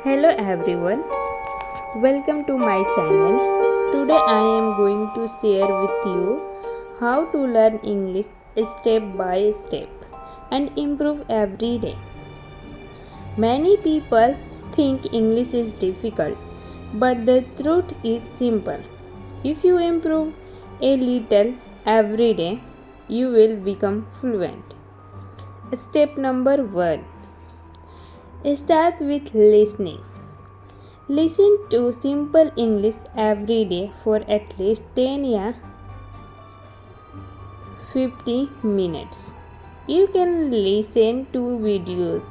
Hello everyone, welcome to my channel. Today I am going to share with you how to learn English step by step and improve every day. Many people think English is difficult, but the truth is simple. If you improve a little every day, you will become fluent. Step number 1. Start with listening. Listen to simple English every day for at least 10 or 50 minutes. You can listen to videos,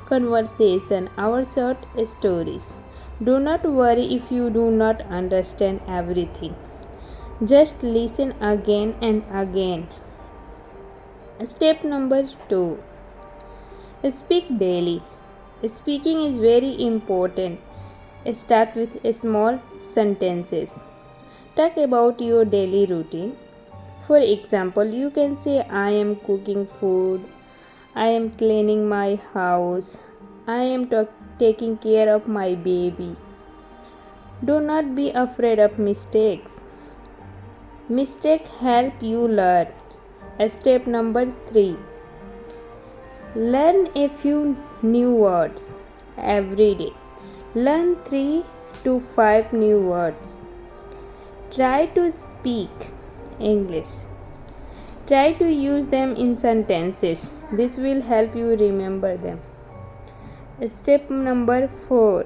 conversation, or short stories. Do not worry if you do not understand everything. Just listen again and again. Step number 2. Speak daily. Speaking is very important. Start with small sentences. Talk about your daily routine. For example, you can say, I am cooking food, I am cleaning my house, I am taking care of my baby. Do not be afraid of mistakes. Mistakes help you learn. Step number 3. Learn a few new words every day. Learn 3 to 5 new words. Try to speak English. Try to use them in sentences. This will help you remember them. Step number 4.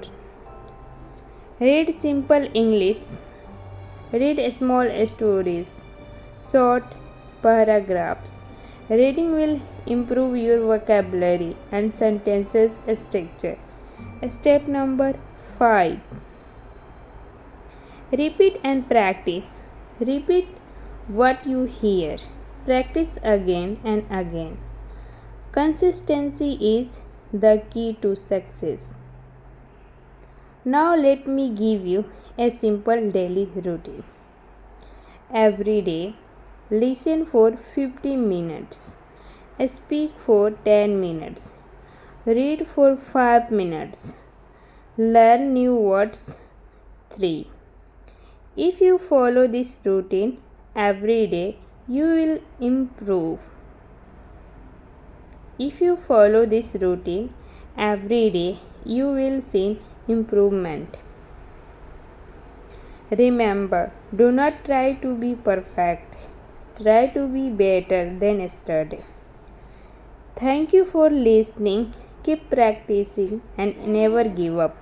Read simple English. Read small stories, short paragraphs. Reading will improve your vocabulary and sentences structure. Step number 5. Repeat and practice. Repeat what you hear. Practice again and again. Consistency is the key to success. Now let me give you a simple daily routine. Every day, listen for 50 minutes. Speak for 10 minutes. Read for 5 minutes. Learn new words 3. If you follow this routine every day, you will improve. If you follow this routine every day, you will see improvement. Remember, do not try to be perfect. Try to be better than yesterday. Thank you for listening. Keep practicing and never give up.